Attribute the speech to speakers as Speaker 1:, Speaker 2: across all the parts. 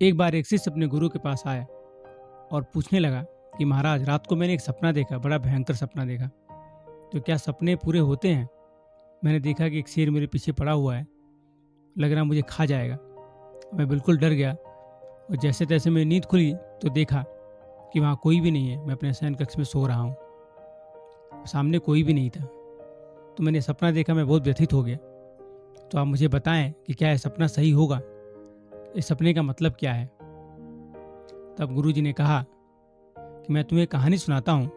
Speaker 1: एक बार एक शिष्य अपने गुरु के पास आया और पूछने लगा कि महाराज, रात को मैंने एक सपना देखा, बड़ा भयंकर सपना देखा। तो क्या सपने पूरे होते हैं? मैंने देखा कि एक शेर मेरे पीछे पड़ा हुआ है, लग रहा मुझे खा जाएगा। मैं बिल्कुल डर गया और जैसे तैसे मेरी नींद खुली तो देखा कि वहाँ कोई भी नहीं है। मैं अपने शयन कक्ष में सो रहा हूँ, सामने कोई भी नहीं था। तो मैंने सपना देखा, मैं बहुत व्यथित हो गया। तो आप मुझे बताएं कि क्या यह सपना सही होगा, इस सपने का मतलब क्या है? तब गुरुजी ने कहा कि मैं तुम्हें कहानी सुनाता हूँ,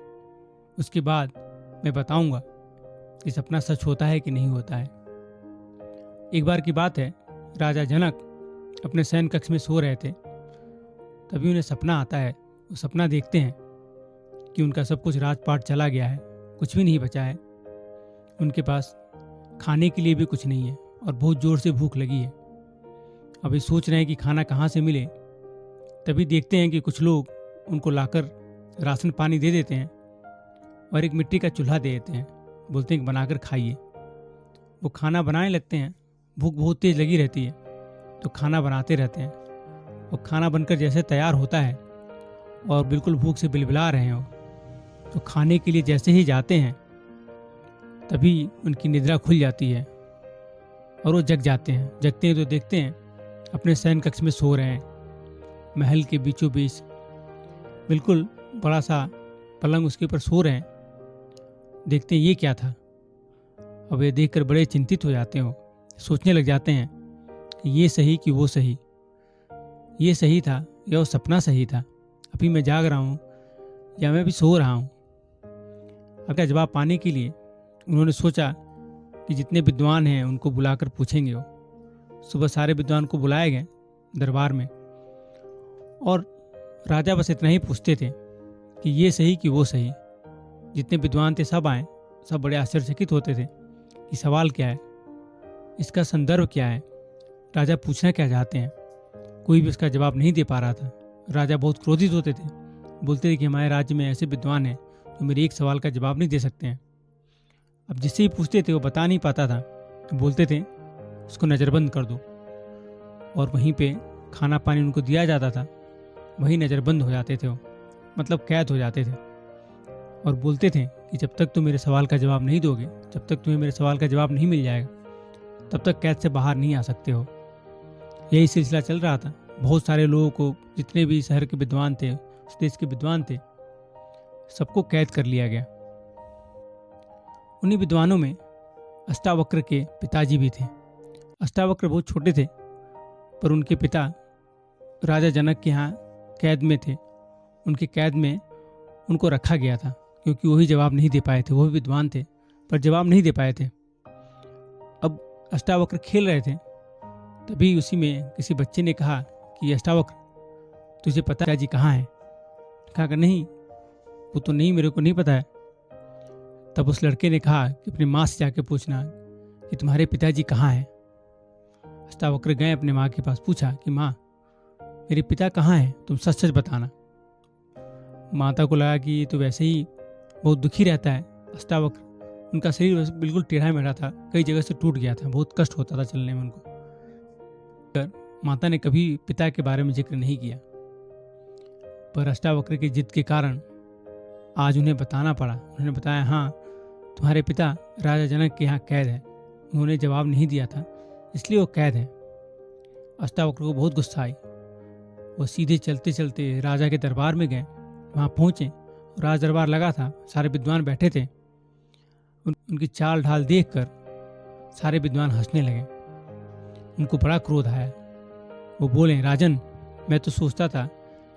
Speaker 1: उसके बाद मैं बताऊंगा कि सपना सच होता है कि नहीं होता है। एक बार की बात है, राजा जनक अपने शयन कक्ष में सो रहे थे। तभी उन्हें सपना आता है। वो सपना देखते हैं कि उनका सब कुछ राजपाट चला गया है, कुछ भी नहीं बचा है। उनके पास खाने के लिए भी कुछ नहीं है और बहुत जोर से भूख लगी है। अभी सोच रहे हैं कि खाना कहाँ से मिले। तभी देखते हैं कि कुछ लोग उनको लाकर राशन पानी दे देते हैं और एक मिट्टी का चूल्हा दे देते हैं। बोलते हैं कि बनाकर खाइए। वो खाना बनाने लगते हैं। भूख बहुत तेज लगी रहती है तो खाना बनाते रहते हैं। और खाना बनकर जैसे तैयार होता है और बिल्कुल भूख से बिलबिला रहे हो, तो खाने के लिए जैसे ही जाते हैं तभी उनकी निद्रा खुल जाती है और वो जग जाते हैं। जगते हैं तो देखते हैं अपने शयन कक्ष में सो रहे हैं, महल के बीचों बीच बिल्कुल बड़ा सा पलंग, उसके ऊपर सो रहे हैं। देखते हैं ये क्या था। अब ये देखकर बड़े चिंतित हो जाते हो, सोचने लग जाते हैं कि ये सही कि वो सही, ये सही था या वो सपना सही था, अभी मैं जाग रहा हूँ या मैं भी सो रहा हूँ। अगर जवाब पाने के लिए उन्होंने सोचा कि जितने विद्वान हैं उनको बुलाकर पूछेंगे। वो सुबह सारे विद्वान को बुलाए गए दरबार में और राजा बस इतना ही पूछते थे कि ये सही कि वो सही। जितने विद्वान थे सब आए, सब बड़े आश्चर्यचकित होते थे कि सवाल क्या है, इसका संदर्भ क्या है, राजा पूछना क्या चाहते हैं। कोई भी उसका जवाब नहीं दे पा रहा था। राजा बहुत क्रोधित होते थे, बोलते थे कि हमारे राज्य में ऐसे विद्वान हैं जो मेरे एक सवाल का जवाब नहीं दे सकते हैं। अब जिससे ही पूछते थे वो बता नहीं पाता था, तो बोलते थे उसको नज़रबंद कर दो। और वहीं पे खाना पानी उनको दिया जाता था, वहीं नज़रबंद हो जाते थे वो, मतलब कैद हो जाते थे। और बोलते थे कि जब तक तुम मेरे सवाल का जवाब नहीं दोगे, जब तक तुम्हें मेरे सवाल का जवाब नहीं मिल जाएगा, तब तक कैद से बाहर नहीं आ सकते हो। यही सिलसिला चल रहा था। बहुत सारे लोगों को, जितने भी शहर के विद्वान थे, उस देश के विद्वान थे, सबको कैद कर लिया गया। उन्हीं विद्वानों में अष्टावक्र के पिताजी भी थे। अष्टावक्र बहुत छोटे थे, पर उनके पिता राजा जनक के यहाँ कैद में थे। उनके कैद में उनको रखा गया था क्योंकि वही जवाब नहीं दे पाए थे। वो भी विद्वान थे पर जवाब नहीं दे पाए थे। अब अष्टावक्र खेल रहे थे, तभी उसी में किसी बच्चे ने कहा कि अष्टावक्र, तुझे पता है जी कहाँ है? कहा कि नहीं, वो तो नहीं, मेरे को नहीं पता है। तब उस लड़के ने कहा कि अपनी माँ से जाके पूछना कि तुम्हारे पिताजी कहाँ हैं। अष्टावक्र गए अपने माँ के पास, पूछा कि माँ, मेरे पिता कहाँ हैं, तुम सच सच बताना। माता को लगा कि ये तो वैसे ही बहुत दुखी रहता है अष्टावक्र। उनका शरीर बिल्कुल टेढ़ा मेढ़ा था, कई जगह से टूट गया था, बहुत कष्ट होता था चलने में उनको। माता ने कभी पिता के बारे में जिक्र नहीं किया, पर अष्टावक्र की जिद के कारण आज उन्हें बताना पड़ा। उन्होंने बताया, हाँ, तुम्हारे पिता राजा जनक के यहाँ कैद है, उन्होंने जवाब नहीं दिया था इसलिए वो कैद है। अष्टावक्र को बहुत गुस्सा आई। वो सीधे चलते चलते राजा के दरबार में गए। वहाँ पहुँचे, राज दरबार लगा था, सारे विद्वान बैठे थे। उनकी चाल ढाल देखकर सारे विद्वान हंसने लगे। उनको बड़ा क्रोध आया। वो बोले, राजन, मैं तो सोचता था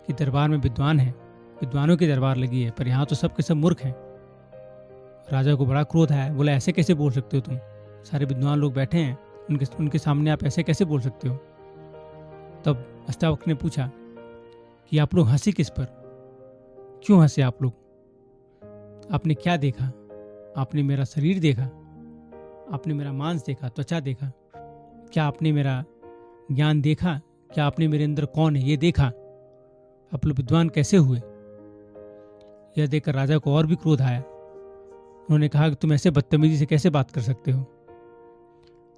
Speaker 1: कि दरबार में विद्वान है, विद्वानों की दरबार लगी है, पर यहाँ तो सब के सब मूर्ख हैं। राजा को बड़ा क्रोध आया। बोला, ऐसे कैसे बोल सकते हो तुम? सारे विद्वान लोग बैठे हैं, उनके सामने आप ऐसे कैसे बोल सकते हो? तब अष्टावक्र ने पूछा कि आप लोग हंसी किस पर? क्यों हंसे आप लोग? आपने क्या देखा? आपने मेरा शरीर देखा? आपने मेरा मांस देखा, त्वचा देखा? क्या आपने मेरा ज्ञान देखा? क्या आपने मेरे अंदर कौन है ये देखा? आप लोग विद्वान कैसे हुए? यह देखकर राजा को और भी क्रोध आया। उन्होंने कहा कि तुम ऐसे बदतमीजी से कैसे बात कर सकते हो?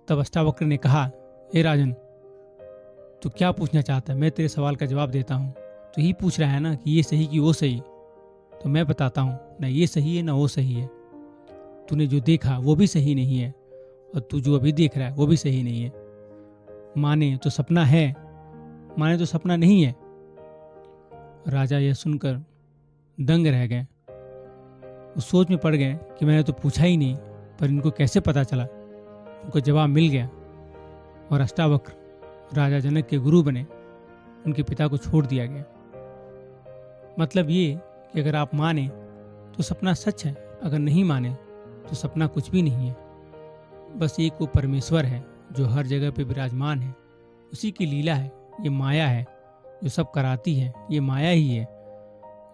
Speaker 1: तब अष्टावक्र ने कहा, हे राजन, तो क्या पूछना चाहता है? मैं तेरे सवाल का जवाब देता हूँ। तो यही पूछ रहा है ना कि ये सही कि वो सही। तो मैं बताता हूँ, ना ये सही है ना वो सही है। तूने जो देखा वो भी सही नहीं है, और तू जो अभी देख रहा है वो भी सही नहीं है। माने तो सपना है, माने तो सपना नहीं है। राजा यह सुनकर दंग रह गए। वो सोच में पड़ गए कि मैंने तो पूछा ही नहीं, पर इनको कैसे पता चला। उनको जवाब मिल गया और अष्टावक्र राजा जनक के गुरु बने। उनके पिता को छोड़ दिया गया। मतलब ये कि अगर आप माने तो सपना सच है, अगर नहीं माने तो सपना कुछ भी नहीं है। बस एक वो परमेश्वर है जो हर जगह पे विराजमान है। उसी की लीला है, ये माया है जो सब कराती है। ये माया ही है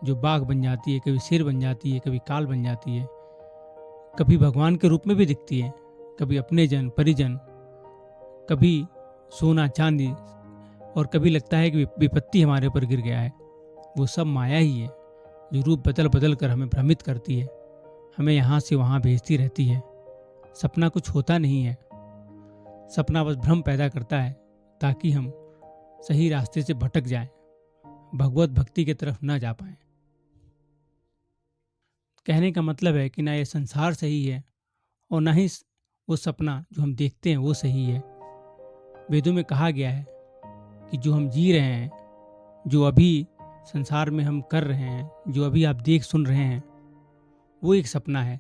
Speaker 1: जो बाघ बन जाती है, कभी शेर बन जाती है, कभी काल बन जाती है, कभी भगवान के रूप में भी दिखती है, कभी अपने जन परिजन, कभी सोना चांदी, और कभी लगता है कि विपत्ति हमारे ऊपर गिर गया है। वो सब माया ही है जो रूप बदल बदल कर हमें भ्रमित करती है, हमें यहाँ से वहाँ भेजती रहती है। सपना कुछ होता नहीं है। सपना बस भ्रम पैदा करता है ताकि हम सही रास्ते से भटक जाएं, भगवत भक्ति की तरफ न जा पाएं। कहने का मतलब है कि ना ये संसार सही है और ना ही वो सपना जो हम देखते हैं वो सही है। वेदों में कहा गया है कि जो हम जी रहे हैं, जो अभी संसार में हम कर रहे हैं, जो अभी आप देख सुन रहे हैं, वो एक सपना है।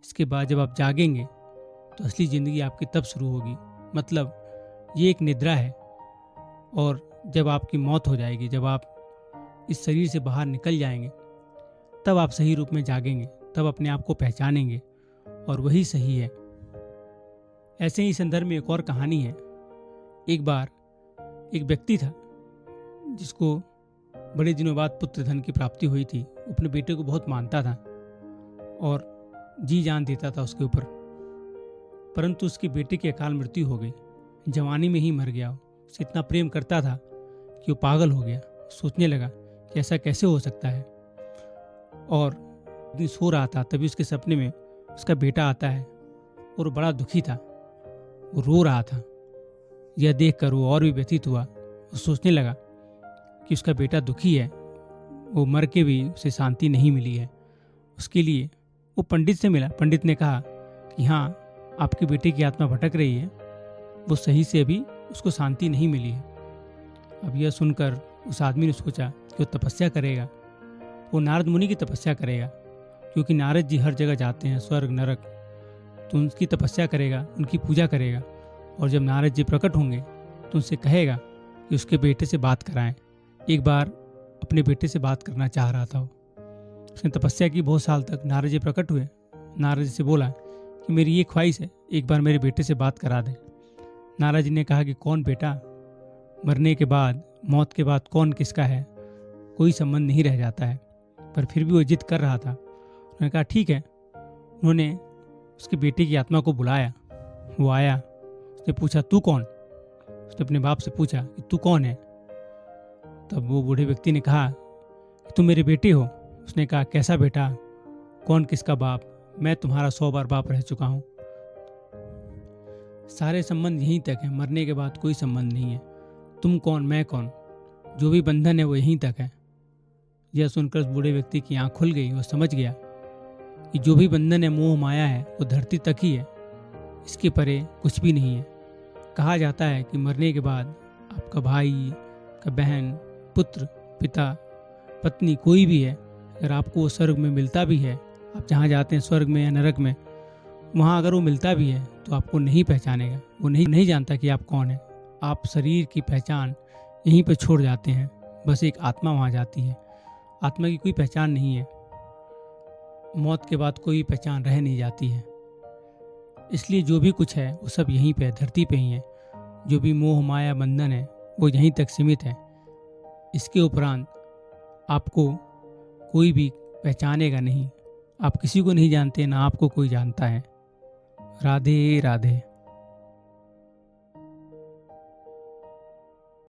Speaker 1: इसके बाद जब आप जागेंगे तो असली ज़िंदगी आपकी तब शुरू होगी। मतलब ये एक निद्रा है, और जब आपकी मौत हो जाएगी, जब आप इस शरीर से बाहर निकल जाएंगे, तब आप सही रूप में जागेंगे, तब अपने आप को पहचानेंगे और वही सही है। ऐसे ही संदर्भ में एक और कहानी है। एक बार एक व्यक्ति था जिसको बड़े दिनों बाद पुत्र धन की प्राप्ति हुई थी। वो अपने बेटे को बहुत मानता था और जी जान देता था उसके ऊपर, परंतु उसके बेटे की अकाल मृत्यु हो गई। जवानी में ही मर गया। उसे इतना प्रेम करता था कि वो पागल हो गया। सोचने लगा कि ऐसा कैसे हो सकता है, और एक दिन सो रहा था, तभी उसके सपने में उसका बेटा आता है और वो बड़ा दुखी था। वो रो रहा था। यह देखकर वो और भी व्यथित हुआ। वो सोचने लगा कि उसका बेटा दुखी है, वो मर के भी उसे शांति नहीं मिली है। उसके लिए वो पंडित से मिला। पंडित ने कहा कि हाँ, आपके बेटे की आत्मा भटक रही है, वो सही से अभी उसको शांति नहीं मिली है। अब यह सुनकर उस आदमी ने सोचा कि वो तपस्या करेगा। वो नारद मुनि की तपस्या करेगा, क्योंकि नारद जी हर जगह जाते हैं, स्वर्ग नरक, तो उनकी तपस्या करेगा, उनकी पूजा करेगा। और जब नारद जी प्रकट होंगे तो उनसे कहेगा कि उसके बेटे से बात कराएं। एक बार अपने बेटे से बात करना चाह रहा था वो। उसने तपस्या की बहुत साल तक। नारद जी प्रकट हुए। नारद जी से बोला कि मेरी ये ख्वाहिश है, एक बार मेरे बेटे से बात करा दें। नारद जी ने कहा कि कौन बेटा? मरने के बाद, मौत के बाद कौन किसका है, कोई संबंध नहीं रह जाता है। पर फिर भी वो जिद कर रहा था। उन्होंने कहा ठीक है। उन्होंने उसके बेटे की आत्मा को बुलाया। वो आया। उसने पूछा तू कौन? उसने अपने बाप से पूछा कि तू कौन है? तब वो बूढ़े व्यक्ति ने कहा कि तुम मेरे बेटे हो। उसने कहा कैसा बेटा, कौन किसका बाप? मैं तुम्हारा 100 बार बाप रह चुका हूँ। सारे संबंध यहीं तक है, मरने के बाद कोई संबंध नहीं है। तुम कौन, मैं कौन, जो भी बंधन है वो यहीं तक है। यह सुनकर उस बूढ़े व्यक्ति की आंख खुल गई। वो समझ गया कि जो भी बंधन है, मोह माया है, वो धरती तक ही है, इसके परे कुछ भी नहीं है। कहा जाता है कि मरने के बाद आपका भाई, का बहन, पुत्र, पिता, पत्नी, कोई भी है, अगर आपको वो स्वर्ग में मिलता भी है, आप जहाँ जाते हैं स्वर्ग में या नरक में, वहाँ अगर वो मिलता भी है तो आपको नहीं पहचानेगा। वो नहीं जानता कि आप कौन है। आप शरीर की पहचान यहीं पर छोड़ जाते हैं। बस एक आत्मा वहाँ जाती है। आत्मा की कोई पहचान नहीं है। मौत के बाद कोई पहचान रह नहीं जाती है। इसलिए जो भी कुछ है वो सब यहीं पे, धरती पे ही है। जो भी मोह माया बंधन है वो यहीं तक सीमित है। इसके उपरांत आपको कोई भी पहचानेगा नहीं। आप किसी को नहीं जानते, ना आपको कोई जानता है। राधे राधे।